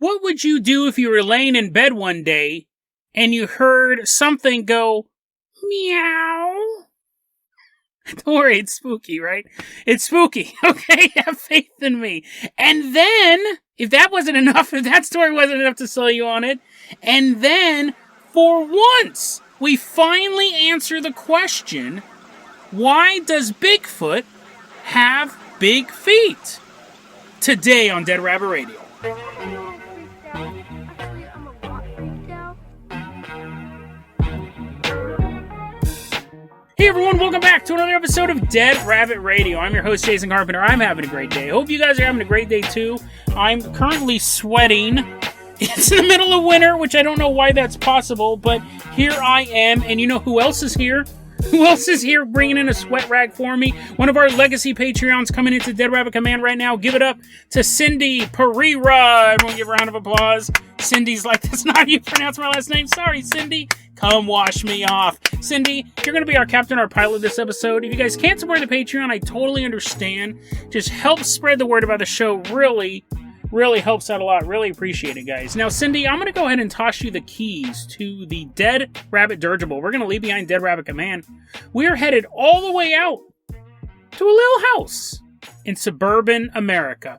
What would you do if you were laying in bed one day and you heard something go, meow? Don't worry, it's spooky, right? It's spooky, okay? Have faith in me. And then, if that wasn't enough, if that story wasn't enough to sell you on it, and then, for once, we finally answer the question, why does Bigfoot have big feet? Today on Dead Rabbit Radio. Hey everyone, welcome back to another episode of Dead Rabbit Radio. I'm your host, Jason Carpenter. I'm having a great day. Hope you guys are having a great day too. I'm currently sweating. It's in the middle of winter, which I don't know why that's possible, but here I am, and you know who else is here? Who else is here bringing in a sweat rag for me? One of our legacy Patreons coming into Dead Rabbit Command right now. Give it up to Cindy Pereira. Everyone give a round of applause. Cindy's like, that's not how you pronounce my last name. Sorry, Cindy. Come wash me off. Cindy, you're going to be our captain, our pilot this episode. If you guys can't support the Patreon, I totally understand. Just help spread the word about the show. Really helps out a lot. Really appreciate it, guys. Now, Cindy, I'm going to go ahead and toss you the keys to the Dead Rabbit Dirigible. We're going to leave behind Dead Rabbit Command. We're headed all the way out to a little house in suburban America.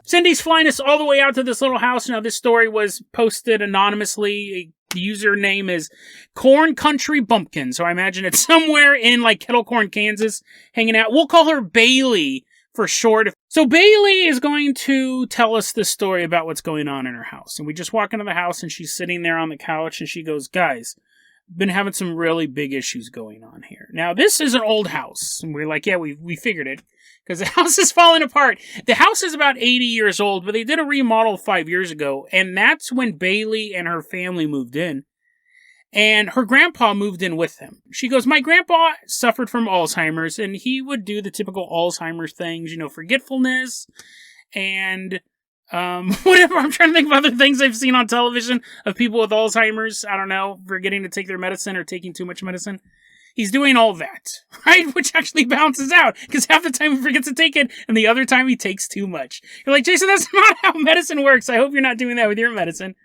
Cindy's flying us all the way out to this little house. Now, this story was posted anonymously. The username is Corn Country Bumpkin. So I imagine it's somewhere in like Kettle Corn, Kansas, hanging out. We'll call her Bailey for short. So Bailey is going to tell us the story about what's going on in her house. And we just walk into the house and she's sitting there on the couch and she goes, guys, been having some really big issues going on here. Now, this is an old house. And we're like, yeah, we figured it. Because the house is falling apart. The house is about 80 years old, but they did a remodel 5 years ago. And that's when Bailey and her family moved in. And her grandpa moved in with them. She goes, my grandpa suffered from Alzheimer's, and he would do the typical Alzheimer's things, you know, forgetfulness and whatever. I'm trying to think of other things I've seen on television of people with Alzheimer's. I don't know, forgetting to take their medicine or taking too much medicine. He's doing all that, right? Which actually balances out, because half the time he forgets to take it, and the other time he takes too much. You're like, Jason, that's not how medicine works. I hope you're not doing that with your medicine.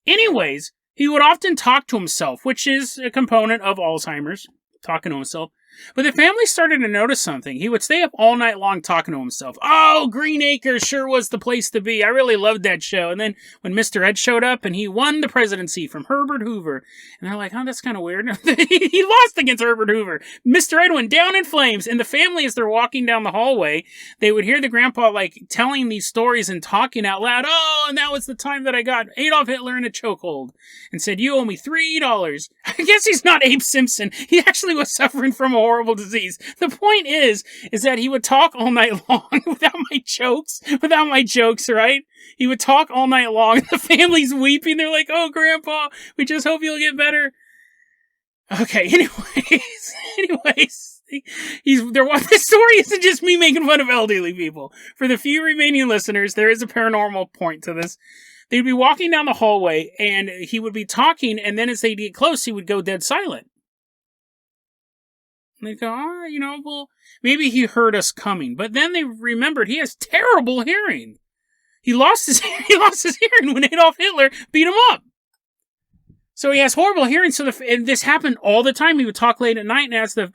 Anyways, he would often talk to himself, which is a component of Alzheimer's, talking to himself. But the family started to notice something. He would stay up all night long talking to himself. Oh, Green Acres sure was the place to be. I really loved that show. And then when Mr. Ed showed up and he won the presidency from Herbert Hoover. And they're like, oh, that's kind of weird. He lost against Herbert Hoover. Mr. Ed went down in flames. And the family, as they're walking down the hallway, they would hear the grandpa like telling these stories and talking out loud. Oh, and that was the time that I got Adolf Hitler in a chokehold and said, you owe me $3. I guess he's not Abe Simpson. He actually was suffering from a horrible disease. The point is that he would talk all night long without my jokes, right? He would talk all night long. The family's weeping. They're like, oh, Grandpa, we just hope you'll get better. Okay, anyways, this story isn't just me making fun of elderly people. For the few remaining listeners, there is a paranormal point to this. They'd be walking down the hallway, and he would be talking, and then as they get close, he would go dead silent. And they go, oh, you know, well, maybe he heard us coming. But then they remembered he has terrible hearing. He lost his hearing when Adolf Hitler beat him up. So he has horrible hearing. And this happened all the time. He would talk late at night, and as the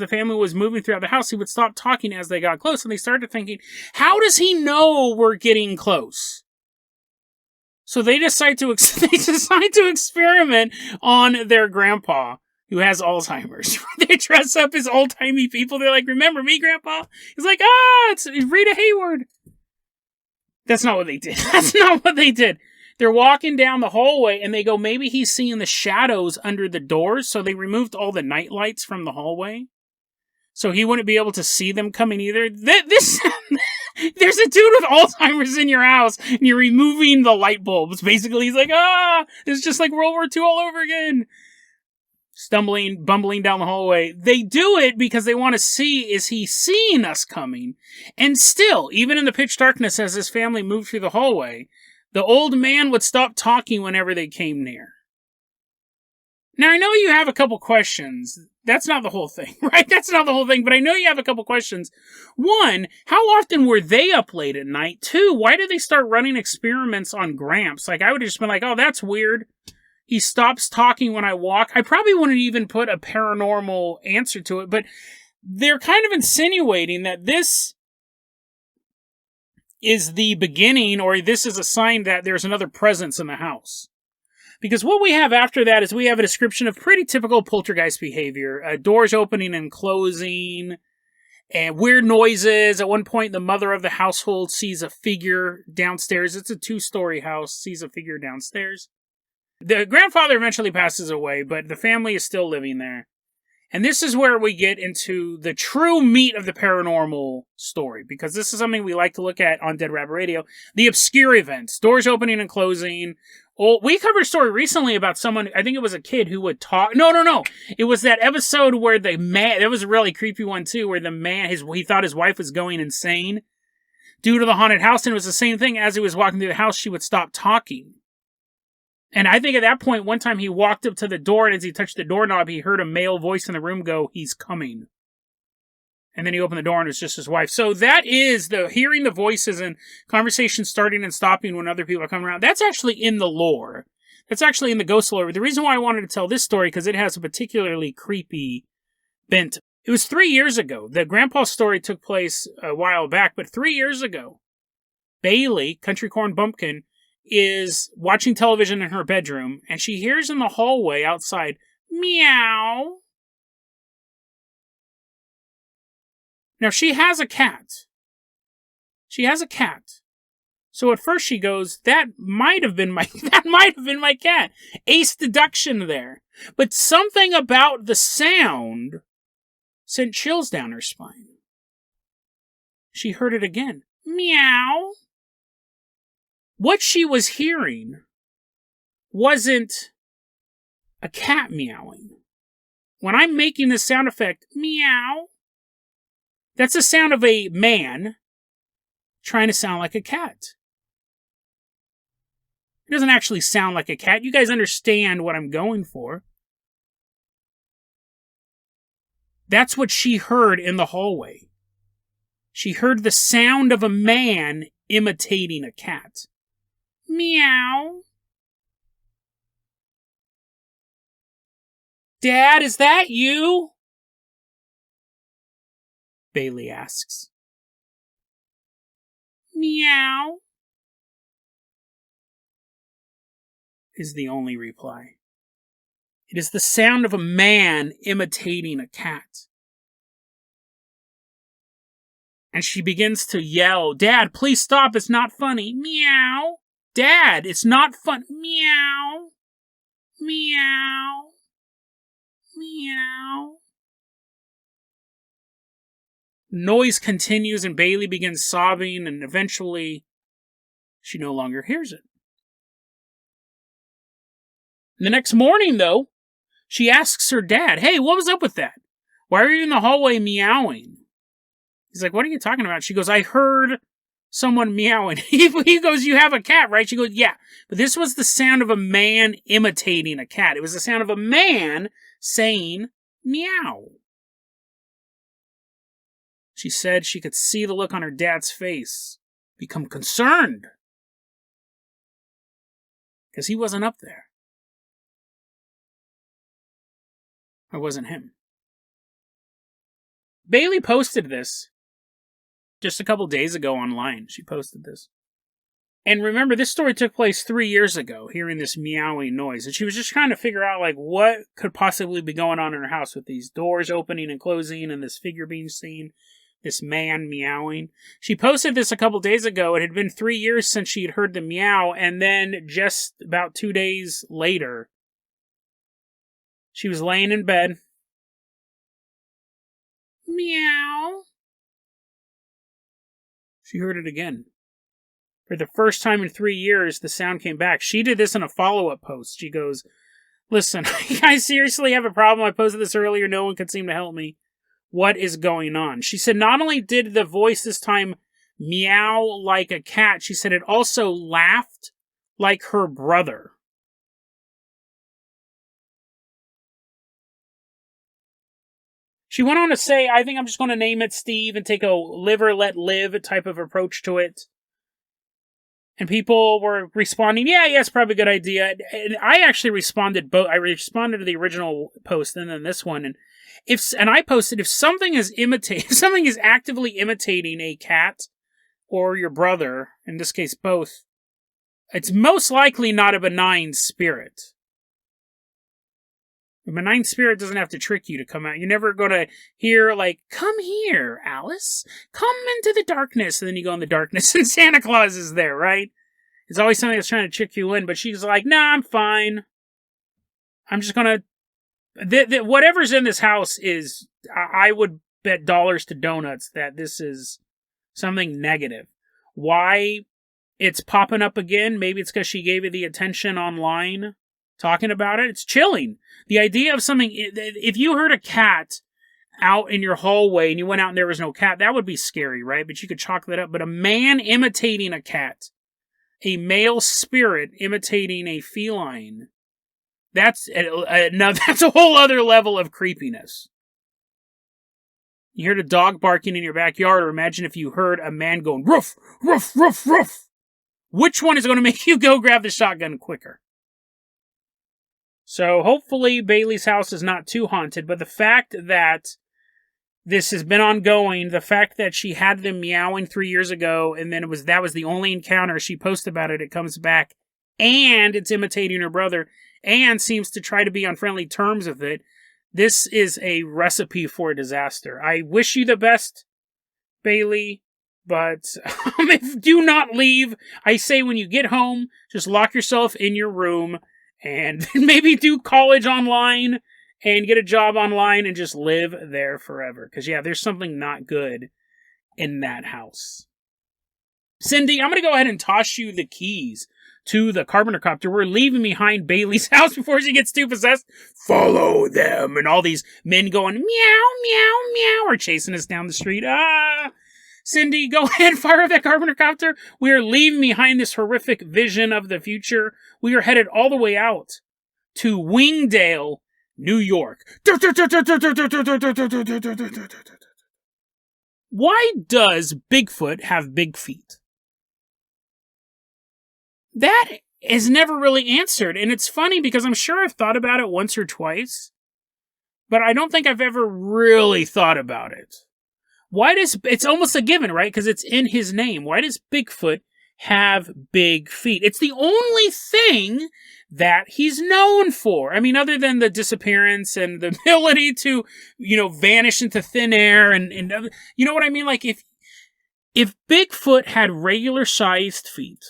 family was moving throughout the house, he would stop talking as they got close. And they started thinking, how does he know we're getting close? So they decide to experiment on their grandpa, who has Alzheimer's. They dress up as old-timey people. They're like, remember me, Grandpa? He's like, it's Rita Hayworth. That's not what they did. They're walking down the hallway, and they go, maybe he's seeing the shadows under the doors, so they removed all the night lights from the hallway. So he wouldn't be able to see them coming either. There's a dude with Alzheimer's in your house, and you're removing the light bulbs. Basically, he's like, it's just like World War II all over again. Bumbling down the hallway. They do it because they want to see, is he seeing us coming? And still, even in the pitch darkness as his family moved through the hallway, the old man would stop talking whenever they came near. Now, I know you have a couple questions. That's not the whole thing, right? That's not the whole thing, but I know you have a couple questions. One, how often were they up late at night? Two, why did they start running experiments on Gramps? Like, I would have just been like, oh, that's weird. He stops talking when I walk. I probably wouldn't even put a paranormal answer to it, but they're kind of insinuating that this is the beginning, or this is a sign that there's another presence in the house. Because what we have after that is we have a description of pretty typical poltergeist behavior. Doors opening and closing, and weird noises. At one point, the mother of the household sees a figure downstairs. It's a 2-story house, sees a figure downstairs. The grandfather eventually passes away, but the family is still living there. And this is where we get into the true meat of the paranormal story, because this is something we like to look at on Dead Rabbit Radio. The obscure events, doors opening and closing. Oh, we covered a story recently about someone, I think it was a kid who would talk. No. It was that episode where the man, that was a really creepy one too, where the man, he thought his wife was going insane due to the haunted house, and it was the same thing. As he was walking through the house, she would stop talking. And I think at that point, one time he walked up to the door, and as he touched the doorknob, he heard a male voice in the room go, "He's coming." And then he opened the door, and it was just his wife. So that is the hearing the voices and conversations starting and stopping when other people are coming around. That's actually in the lore. That's actually in the ghost lore. The reason why I wanted to tell this story, because it has a particularly creepy bent. It was 3 years ago. The grandpa story took place a while back, but 3 years ago, Bailey, Country Corn Bumpkin, is watching television in her bedroom, and she hears in the hallway outside, meow. Now, she has a cat. So at first she goes, that might have been my cat. Ace deduction there. But something about the sound sent chills down her spine. She heard it again. Meow. What she was hearing wasn't a cat meowing. When I'm making this sound effect, meow, that's the sound of a man trying to sound like a cat. It doesn't actually sound like a cat. You guys understand what I'm going for. That's what she heard in the hallway. She heard the sound of a man imitating a cat. Meow. Dad, is that you? Bailey asks. Meow. Is the only reply. It is the sound of a man imitating a cat. And she begins to yell, Dad, please stop, it's not funny. Meow. Dad, it's not fun. Meow. Meow. Meow. Noise continues and Bailey begins sobbing, and eventually she no longer hears it. The next morning, though, she asks her dad, hey, what was up with that? Why are you in the hallway meowing? He's like, what are you talking about? She goes, I heard someone meowing. He goes, you have a cat, right? She goes, yeah. But this was the sound of a man imitating a cat. It was the sound of a man saying meow. She said she could see the look on her dad's face become concerned. Because he wasn't up there. It wasn't him. Bailey posted this just a couple days ago online. She posted this. And remember, this story took place 3 years ago, hearing this meowing noise. And she was just trying to figure out, like, what could possibly be going on in her house with these doors opening and closing and this figure being seen, this man meowing. She posted this a couple days ago. It had been 3 years since she had heard the meow. And then just about 2 days later, she was laying in bed. Meow. She heard it again. For the first time in 3 years, the sound came back. She did this in a follow-up post. She goes, listen, I seriously have a problem. I posted this earlier. No one could seem to help me. What is going on? She said not only did the voice this time meow like a cat, she said it also laughed like her brother. She went on to say, I think I'm just going to name it Steve and take a live or let live type of approach to it. And people were responding, yeah, it's probably a good idea. And I actually responded both. I responded to the original post and then this one. And I posted, if something is actively imitating a cat or your brother, in this case both, it's most likely not a benign spirit. A benign spirit doesn't have to trick you to come out. You're never going to hear, like, come here, Alice. Come into the darkness. And then you go in the darkness and Santa Claus is there, right? It's always something that's trying to trick you in. But she's like, nah, I'm fine. I'm just going to... whatever's in this house is... I would bet dollars to donuts that this is something negative. Why it's popping up again? Maybe it's because she gave it the attention online talking about it. It's chilling. The idea of something, if you heard a cat out in your hallway and you went out and there was no cat, that would be scary, right? But you could chalk that up. But a man imitating a cat, a male spirit imitating a feline, that's a whole other level of creepiness. You heard a dog barking in your backyard, or imagine if you heard a man going, roof, roof, roof, roof. Which one is going to make you go grab the shotgun quicker? So hopefully Bailey's house is not too haunted, but the fact that this has been ongoing, the fact that she had them meowing 3 years ago, and then that was the only encounter she posted about it comes back, and it's imitating her brother, and seems to try to be on friendly terms with it. This is a recipe for disaster. I wish you the best, Bailey, but do not leave. I say when you get home, just lock yourself in your room, and maybe do college online and get a job online and just live there forever. Because, yeah, there's something not good in that house. Cindy, I'm going to go ahead and toss you the keys to the Carpenter copter. We're leaving behind Bailey's house before she gets too possessed. Follow them. And all these men going, meow, meow, meow, are chasing us down the street. Cindy, go ahead, fire up that Carpenter copter. We are leaving behind this horrific vision of the future. We are headed all the way out to Wingdale, New York. Why does Bigfoot have big feet? That is never really answered. And it's funny because I'm sure I've thought about it once or twice, but I don't think I've ever really thought about it. It's almost a given, right? Because it's in his name. Why does Bigfoot have big feet? It's the only thing that he's known for. I mean, other than the disappearance and the ability to, vanish into thin air and you know what I mean? Like if Bigfoot had regular sized feet,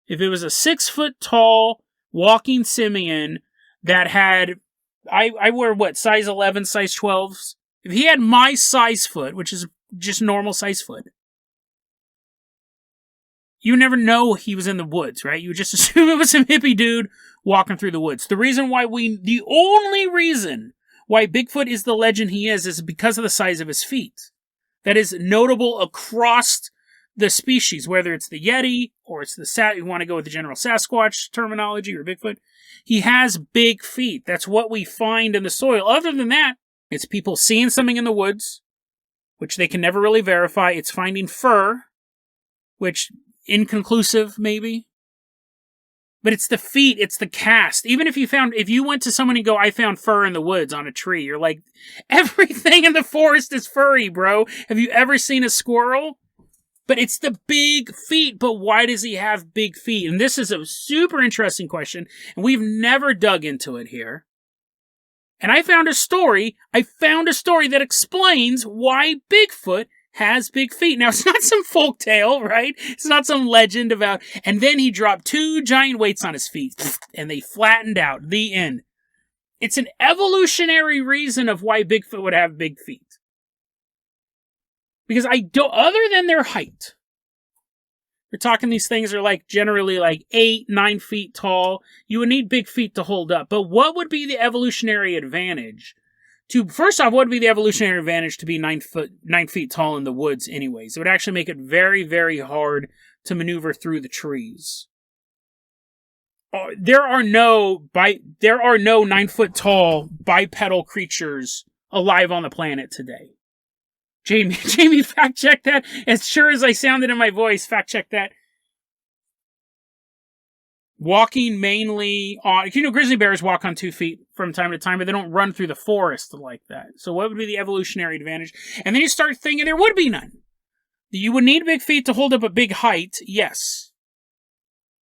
if it was a 6 foot tall walking simian that had, I wear what, size 11, size 12s? If he had my size foot, which is just normal size foot, you never know he was in the woods, right? You would just assume it was some hippie dude walking through the woods. The only reason why Bigfoot is the legend he is because of the size of his feet. That is notable across the species, whether it's the Yeti or it's you want to go with the general Sasquatch terminology or Bigfoot. He has big feet. That's what we find in the soil. Other than that, it's people seeing something in the woods, which they can never really verify. It's finding fur, which inconclusive maybe. But it's the feet, it's the cast. Even if you went to someone and go, I found fur in the woods on a tree, you're like, everything in the forest is furry, bro. Have you ever seen a squirrel? But it's the big feet. But why does he have big feet? And this is a super interesting question, and we've never dug into it here. And I found a story that explains why Bigfoot has big feet. Now, it's not some folk tale, right? It's not some legend about, and then he dropped 2 giant weights on his feet, and they flattened out. The end. It's an evolutionary reason of why Bigfoot would have big feet. Because other than their height, we're talking these things are generally 8, 9 feet tall. You would need big feet to hold up. But what would be the evolutionary advantage first off, what would be the evolutionary advantage to be 9 feet tall in the woods anyways? It would actually make it very, very hard to maneuver through the trees. There are no 9 foot tall bipedal creatures alive on the planet today. Jamie, fact check that. As sure as I sounded in my voice, fact check that. Walking mainly on, grizzly bears walk on 2 feet from time to time, but they don't run through the forest like that. So what would be the evolutionary advantage? And then you start thinking there would be none. You would need big feet to hold up a big height, yes.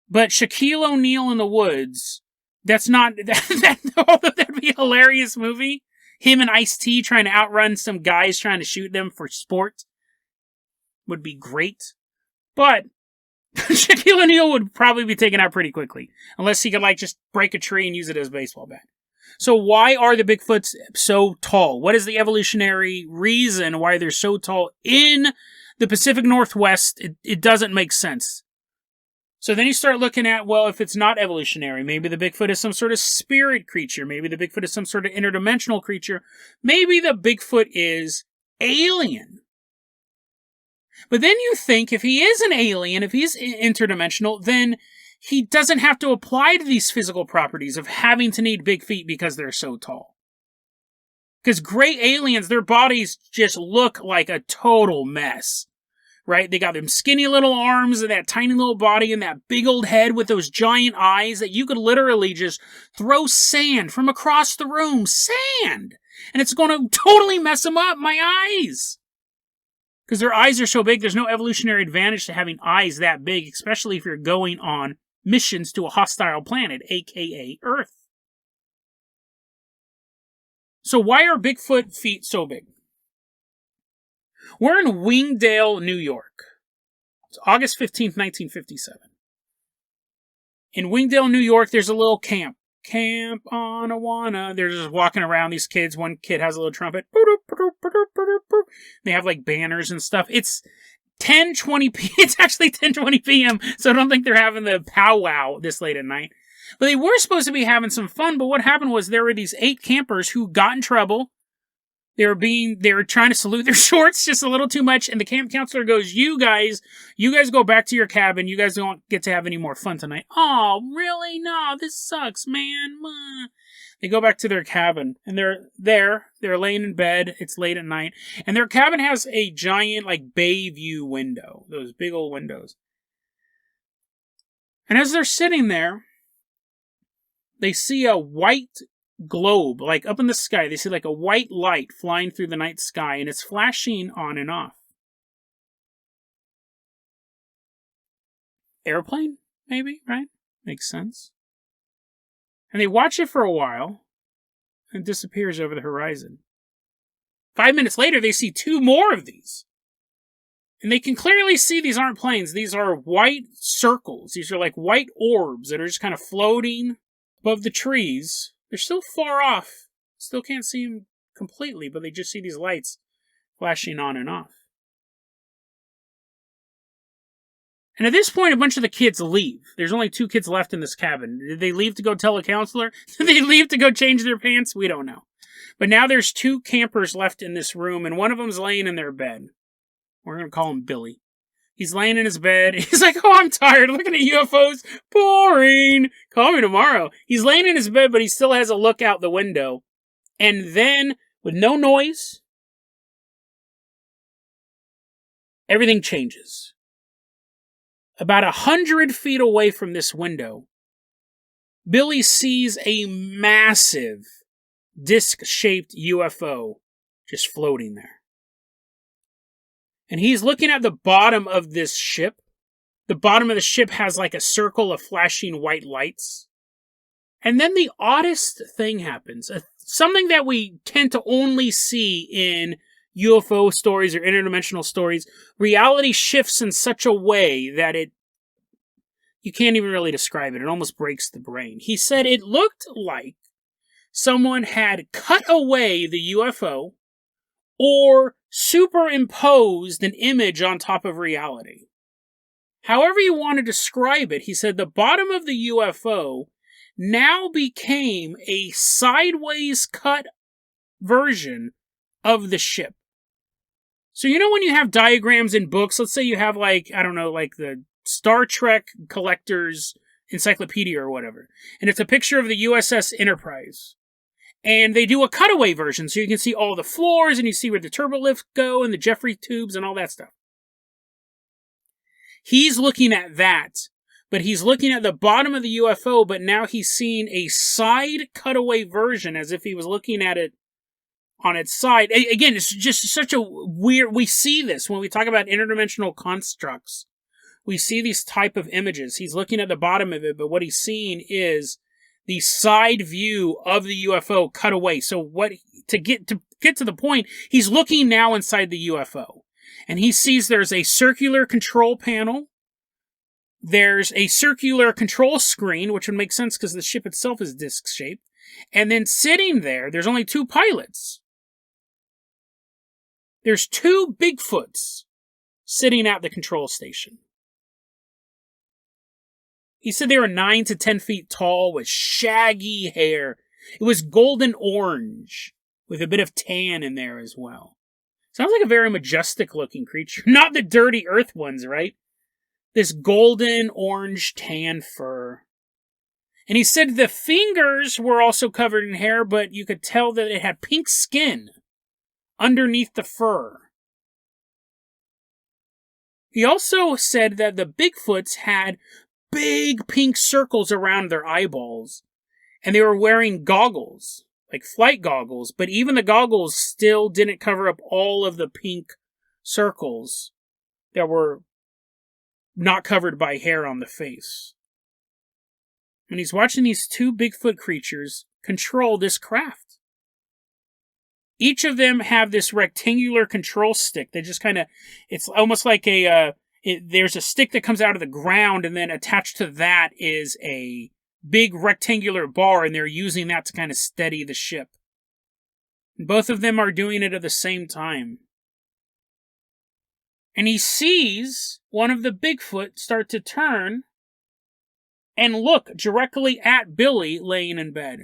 But Shaquille O'Neal in the woods, that's not, that'd be a hilarious movie. Him and Ice-T trying to outrun some guys trying to shoot them for sport would be great. But Shaquille O'Neal would probably be taken out pretty quickly. Unless he could, just break a tree and use it as a baseball bat. So why are the Bigfoots so tall? What is the evolutionary reason why they're so tall in the Pacific Northwest? It doesn't make sense. So then you start looking at, well, if it's not evolutionary, maybe the Bigfoot is some sort of spirit creature. Maybe the Bigfoot is some sort of interdimensional creature. Maybe the Bigfoot is alien. But then you think if he is an alien, if he's interdimensional, then he doesn't have to apply to these physical properties of having to need big feet because they're so tall. Because gray aliens, their bodies just look like a total mess. Right? They got them skinny little arms and that tiny little body and that big old head with those giant eyes that you could literally just throw sand from across the room. Sand! And it's going to totally mess them up, my eyes. Because their eyes are so big, there's no evolutionary advantage to having eyes that big, especially if you're going on missions to a hostile planet, aka Earth. So why are Bigfoot feet so big? We're in Wingdale, New York. It's August 15th, 1957. In Wingdale, New York, there's a little camp. Camp on Awana. They're just walking around, these kids. One kid has a little trumpet. They have banners and stuff. It's 10:20 p.m. It's actually 10:20 p.m., so I don't think they're having the powwow this late at night. But they were supposed to be having some fun, but what happened was there were these 8 campers who got in trouble. They were trying to salute their shorts just a little too much, and the camp counselor goes, you guys go back to your cabin. You guys don't get to have any more fun tonight. Oh, really? No, this sucks, man. They go back to their cabin, and they're laying in bed. It's late at night, and their cabin has a giant, bay view window, those big old windows. And as they're sitting there, they see a white globe, up in the sky. They see a white light flying through the night sky, and it's flashing on and off. Airplane, maybe, right? Makes sense. And they watch it for a while, and it disappears over the horizon. 5 minutes later, they see 2 more of these. And they can clearly see these aren't planes. These are white circles. These are white orbs that are just kind of floating above the trees. They're still far off. Still can't see them completely, but they just see these lights flashing on and off. And at this point, a bunch of the kids leave. There's only 2 kids left in this cabin. Did they leave to go tell a counselor? Did they leave to go change their pants? We don't know. But now there's 2 campers left in this room, and one of them's laying in their bed. We're going to call him Billy. He's laying in his bed. He's like, oh, I'm tired. Looking at UFOs. Boring. Call me tomorrow. He's laying in his bed, but he still has a look out the window. And then, with no noise, everything changes. About 100 feet away from this window, Billy sees a massive disc-shaped UFO just floating there. And he's looking at the bottom of this ship. The bottom of the ship has a circle of flashing white lights. And then the oddest thing happens. Something that we tend to only see in UFO stories or interdimensional stories. Reality shifts in such a way that you can't even really describe it. It almost breaks the brain. He said it looked like someone had cut away the UFO or superimposed an image on top of reality. However you want to describe it, he said the bottom of the UFO now became a sideways cut version of the ship. So when you have diagrams in books, let's say you have the Star Trek Collector's Encyclopedia or whatever, and it's a picture of the USS Enterprise. And they do a cutaway version, so you can see all the floors, and you see where the turbo lifts go, and the Jeffrey tubes, and all that stuff. He's looking at that, but he's looking at the bottom of the UFO, but now he's seeing a side cutaway version, as if he was looking at it on its side. Again, it's just such a weird... We see this when we talk about interdimensional constructs. We see these type of images. He's looking at the bottom of it, but what he's seeing is the side view of the UFO cut away. So to get to the point, he's looking now inside the UFO, and he sees there's a circular control panel. There's a circular control screen, which would make sense because the ship itself is disc-shaped. And then sitting there, there's only 2 pilots. There's 2 Bigfoots sitting at the control station. He said they were 9 to 10 feet tall with shaggy hair. It was golden orange with a bit of tan in there as well. Sounds like a very majestic looking creature. Not the dirty earth ones, right? This golden orange tan fur. And he said the fingers were also covered in hair, but you could tell that it had pink skin underneath the fur. He also said that the Bigfoots had big pink circles around their eyeballs, and they were wearing goggles, like flight goggles, but even the goggles still didn't cover up all of the pink circles that were not covered by hair on the face. And he's watching these 2 Bigfoot creatures control this craft. Each of them have this rectangular control stick. They just kind of, it's almost like there's a stick that comes out of the ground, and then attached to that is a big rectangular bar, and they're using that to kind of steady the ship. Both of them are doing it at the same time. And he sees one of the Bigfoot start to turn and look directly at Billy laying in bed.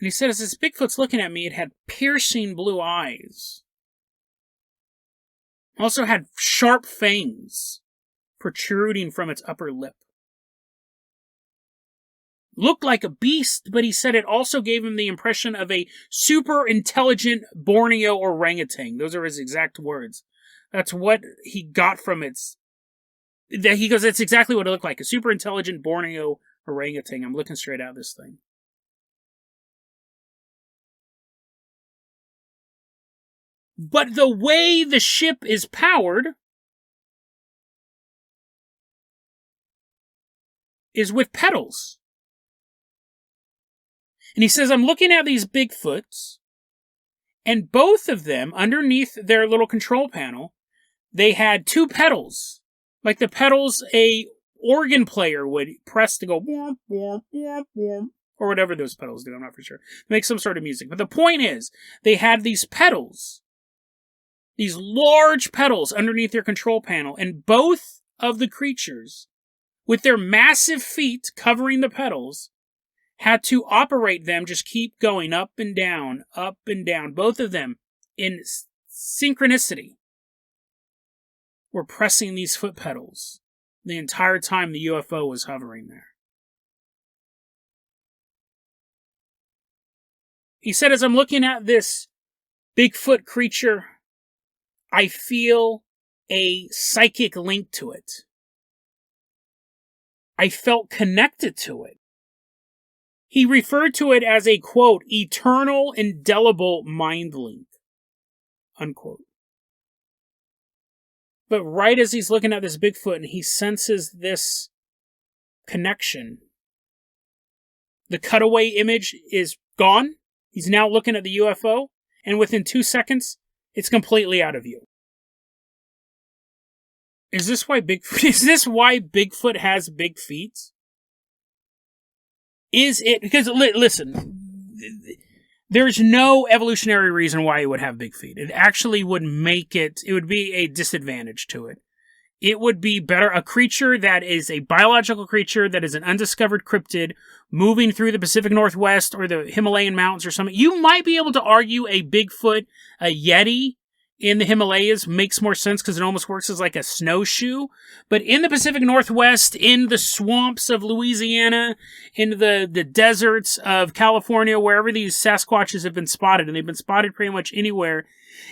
And he said, as this Bigfoot's looking at me, it had piercing blue eyes. Also had sharp fangs protruding from its upper lip. Looked like a beast, but he said it also gave him the impression of a super intelligent Borneo orangutan. Those are his exact words. That's what he got from its... He goes, that's exactly what it looked like. A super intelligent Borneo orangutan. I'm looking straight at this thing. But the way the ship is powered is with pedals. And he says, I'm looking at these Bigfoots, and both of them, underneath their little control panel, they had 2 pedals. Like the pedals a organ player would press to go, womp, womp, womp, womp, or whatever those pedals do, I'm not for sure. Make some sort of music. But the point is, they had these pedals. These large pedals underneath their control panel, and both of the creatures, with their massive feet covering the pedals, had to operate them, just keep going up and down, both of them in synchronicity. Were pressing these foot pedals the entire time the UFO was hovering there. He said, as I'm looking at this Bigfoot creature, I feel a psychic link to it. I felt connected to it. He referred to it as a, quote, eternal, indelible mind link, unquote. But right as he's looking at this Bigfoot and he senses this connection, the cutaway image is gone. He's now looking at the UFO, and within 2 seconds, it's completely out of view. Is this why Bigfoot has big feet? Is it... Because, listen, there's no evolutionary reason why it would have big feet. It actually would make it... It would be a disadvantage to it. It would be better... A creature that is a biological creature that is an undiscovered cryptid moving through the Pacific Northwest or the Himalayan mountains or something. You might be able to argue a Bigfoot, a Yeti, in the Himalayas makes more sense because it almost works as like a snowshoe. But in the Pacific Northwest, in the swamps of Louisiana, in the deserts of California, wherever these Sasquatches have been spotted, and they've been spotted pretty much anywhere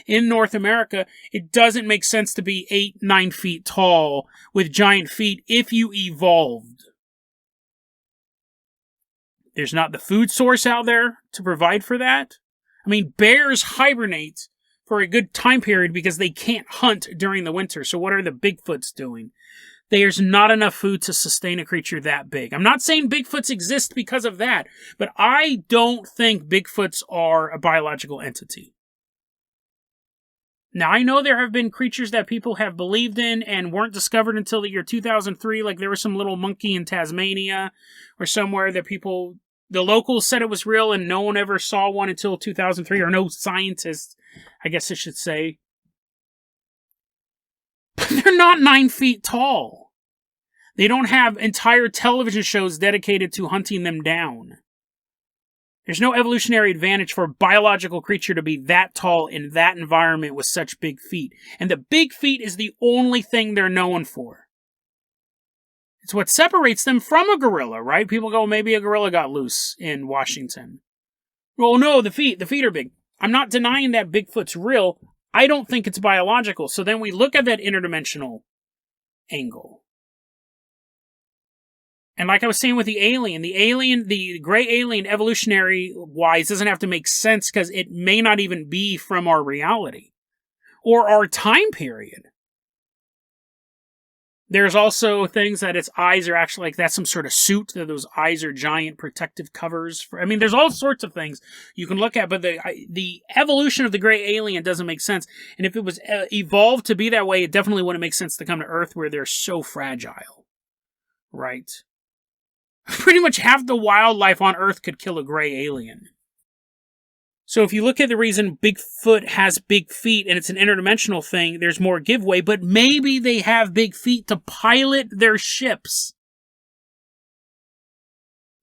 in North America, it doesn't make sense to be 8-9 feet tall with giant feet if you evolved. There's not the food source out there to provide for that. I mean, bears hibernate for a good time period because they can't hunt during the winter. So what are the Bigfoots doing? There's not enough food to sustain a creature that big. I'm not saying Bigfoots exist because of that, but I don't think Bigfoots are a biological entity. Now, I know there have been creatures that people have believed in and weren't discovered until the year 2003, like there was some little monkey in Tasmania or somewhere that the locals said it was real and no one ever saw one until 2003, or no scientists, I guess I should say. But they're not 9 feet tall. They don't have entire television shows dedicated to hunting them down. There's no evolutionary advantage for a biological creature to be that tall in that environment with such big feet. And the big feet is the only thing they're known for. It's what separates them from a gorilla, right? People go, maybe a gorilla got loose in Washington. Well, no, the feet are big. I'm not denying that Bigfoot's real. I don't think it's biological. So then we look at that interdimensional angle. And like I was saying with the gray alien, evolutionary-wise, doesn't have to make sense because it may not even be from our reality or our time period. There's also things that its eyes are actually like that's some sort of suit, that those eyes are giant protective covers. There's all sorts of things you can look at, but the evolution of the gray alien doesn't make sense. And if it was evolved to be that way, it definitely wouldn't make sense to come to Earth where they're so fragile, right? Pretty much half the wildlife on Earth could kill a gray alien. So if you look at the reason Bigfoot has big feet and it's an interdimensional thing, there's more giveaway, but maybe they have big feet to pilot their ships.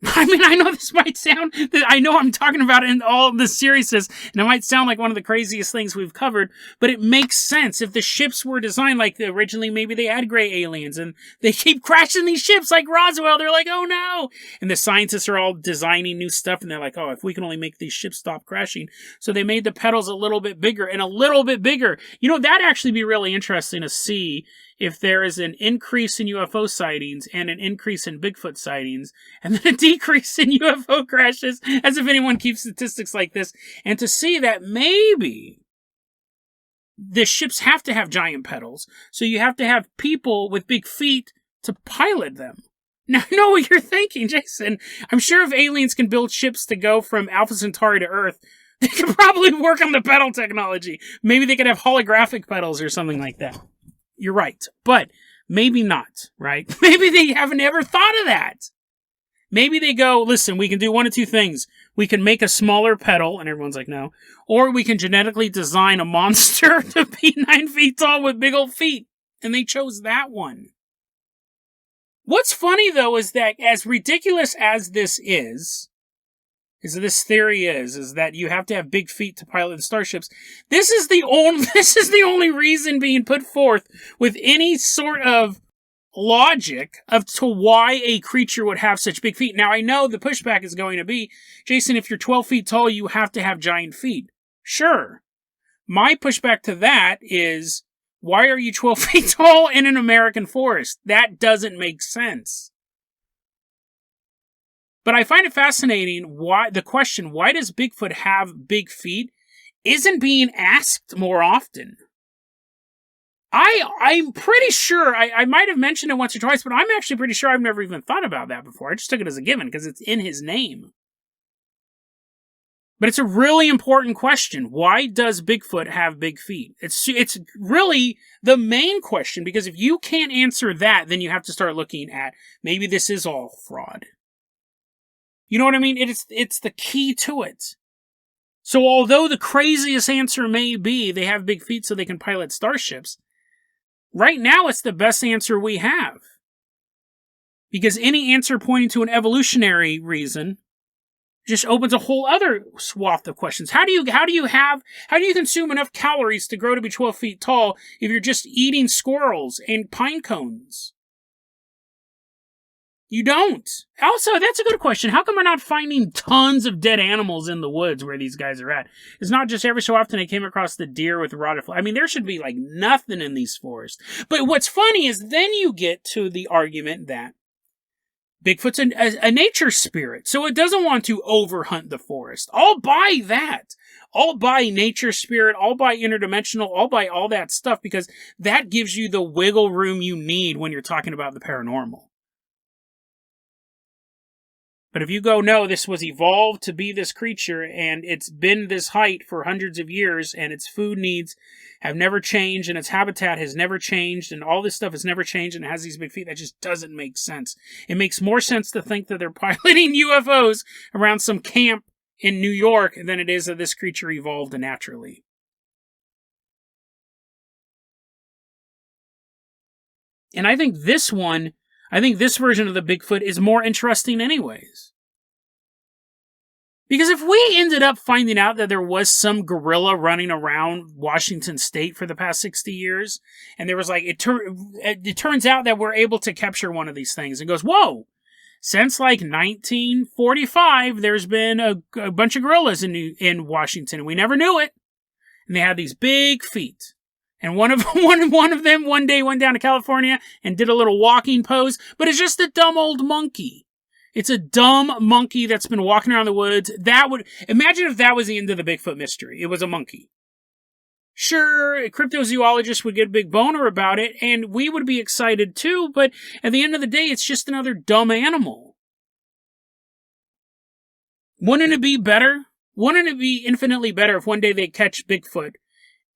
I mean, I know this might sound, I know I'm talking about it in all the seriousness, and it might sound like one of the craziest things we've covered, but it makes sense. If the ships were designed like originally, maybe they had gray aliens, and they keep crashing these ships like Roswell, they're like, oh no! And the scientists are all designing new stuff, and they're like, oh, if we can only make these ships stop crashing. So they made the pedals a little bit bigger, and a little bit bigger. You know, that'd actually be really interesting to see if there is an increase in UFO sightings and an increase in Bigfoot sightings, and then a decrease in UFO crashes, as if anyone keeps statistics like this, and to see that maybe the ships have to have giant pedals, so you have to have people with big feet to pilot them. Now, I know what you're thinking, Jason. I'm sure if aliens can build ships to go from Alpha Centauri to Earth, they could probably work on the pedal technology. Maybe they could have holographic pedals or something like that. You're right, but maybe not, right? Maybe they haven't ever thought of that. Maybe they go, listen, we can do one of two things. We can make a smaller pedal, and everyone's like, no. Or we can genetically design a monster to be 9 feet tall with big old feet. And they chose that one. What's funny, though, is that as ridiculous as this is this theory is that you have to have big feet to pilot starships. This is the only reason being put forth with any sort of logic to why a creature would have such big feet. Now, I know the pushback is going to be, Jason, if you're 12 feet tall, you have to have giant feet. Sure. My pushback to that is, why are you 12 feet tall in an American forest? That doesn't make sense. But I find it fascinating why the question, why does Bigfoot have big feet, isn't being asked more often. I'm pretty sure, I might have mentioned it once or twice, but I'm actually pretty sure I've never even thought about that before. I just took it as a given because it's in his name. But it's a really important question. Why does Bigfoot have big feet? It's really the main question, because if you can't answer that, then you have to start looking at, maybe this is all fraud. You know what I mean? It's the key to it. So although the craziest answer may be they have big feet so they can pilot starships, right now it's the best answer we have. Because any answer pointing to an evolutionary reason just opens a whole other swath of questions. How do you consume enough calories to grow to be 12 feet tall if you're just eating squirrels and pine cones? You don't. Also, that's a good question. How come we're not finding tons of dead animals in the woods where these guys are at? It's not just every so often they came across the deer with rotted flesh. I mean, there should be like nothing in these forests. But what's funny is then you get to the argument that Bigfoot's a nature spirit, so it doesn't want to overhunt the forest. I'll buy that. I'll buy nature spirit, I'll buy interdimensional, I'll buy all that stuff because that gives you the wiggle room you need when you're talking about the paranormal. But if you go, no, this was evolved to be this creature, and it's been this height for hundreds of years, and its food needs have never changed, and its habitat has never changed, and all this stuff has never changed, and it has these big feet, that just doesn't make sense. It makes more sense to think that they're piloting UFOs around some camp in New York than it is that this creature evolved naturally. And I think this version of the Bigfoot is more interesting anyways. Because if we ended up finding out that there was some gorilla running around Washington State for the past 60 years, and there was like, it turns out that we're able to capture one of these things and goes, whoa, since like 1945, there's been a bunch of gorillas in Washington. We never knew it. And they had these big feet. And one of them one day went down to California and did a little walking pose, but it's just a dumb old monkey. It's a dumb monkey that's been walking around the woods. Imagine if that was the end of the Bigfoot mystery. It was a monkey. Sure, a cryptozoologist would get a big boner about it, and we would be excited too, but at the end of the day, it's just another dumb animal. Wouldn't it be better? Wouldn't it be infinitely better if one day they catch Bigfoot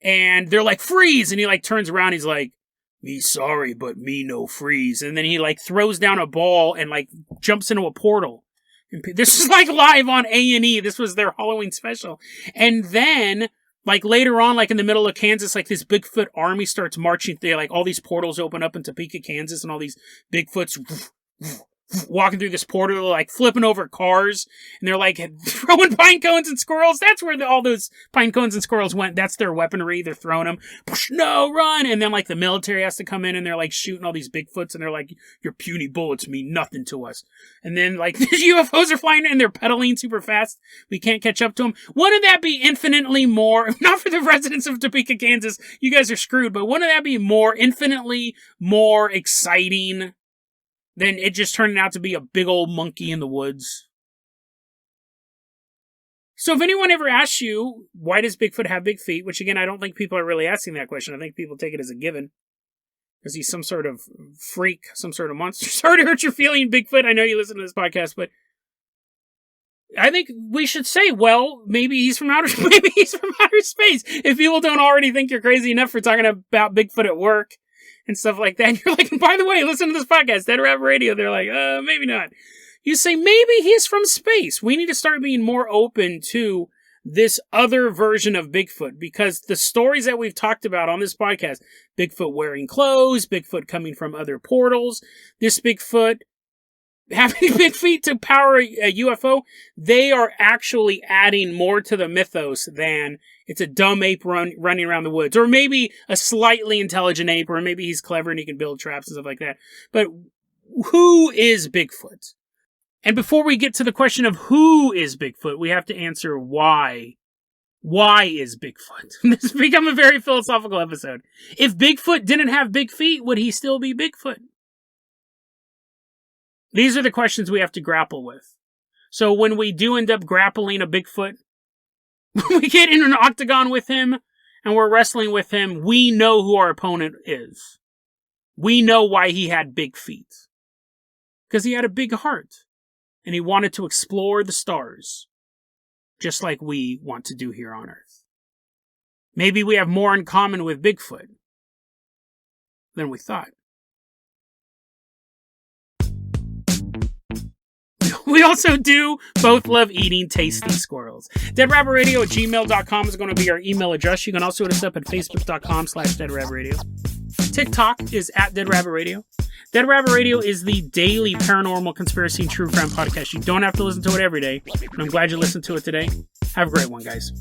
and they're like, freeze! And he like turns around, he's like, me sorry, but me no freeze. And then he like throws down a ball and like jumps into a portal. And this is like live on A&E. This was their Halloween special. And then like later on, like in the middle of Kansas, like this Bigfoot army starts marching. They like all these portals open up in Topeka, Kansas, and all these Bigfoots walking through this portal, like flipping over cars, and they're like throwing pine cones and squirrels. That's where all those pine cones and squirrels went. That's their weaponry. They're throwing them. No, run! And then like the military has to come in, and they're like shooting all these Bigfoots, and they're like, your puny bullets mean nothing to us. And then like the UFOs are flying, and they're pedaling super fast. We can't catch up to them. Wouldn't that be infinitely more, not for the residents of Topeka, Kansas, you guys are screwed, but wouldn't that be infinitely more exciting then it just turned out to be a big old monkey in the woods? So if anyone ever asks you, why does Bigfoot have big feet? Which again, I don't think people are really asking that question. I think people take it as a given. Is he some sort of freak, some sort of monster? Sorry to hurt your feeling, Bigfoot. I know you listen to this podcast, but I think we should say, well, maybe he's from outer space. If people don't already think you're crazy enough for talking about Bigfoot at work and stuff like that. And you're like, by the way, listen to this podcast, Dead Rabbit Radio. They're like, maybe not. You say, maybe he's from space. We need to start being more open to this other version of Bigfoot, because the stories that we've talked about on this podcast, Bigfoot wearing clothes, Bigfoot coming from other portals, this Bigfoot having big feet to power a UFO, they are actually adding more to the mythos than it's a dumb ape running around the woods, or maybe a slightly intelligent ape, or maybe he's clever and he can build traps and stuff like that. But who is Bigfoot? And before we get to the question of who is Bigfoot, we have to answer why. Why is Bigfoot? This has become a very philosophical episode. If Bigfoot didn't have big feet, would he still be Bigfoot? These are the questions we have to grapple with. So when we do end up grappling a Bigfoot, we get in an octagon with him, and we're wrestling with him, we know who our opponent is. We know why he had big feet. Because he had a big heart. And he wanted to explore the stars. Just like we want to do here on Earth. Maybe we have more in common with Bigfoot than we thought. We also do both love eating tasty squirrels. DeadRabbitRadio@gmail.com is going to be our email address. You can also hit us up at Facebook.com/DeadRabbitRadio. TikTok is @DeadRabbitRadio. Dead Rabbit Radio is the daily paranormal conspiracy and true crime podcast. You don't have to listen to it every day, but I'm glad you listened to it today. Have a great one, guys.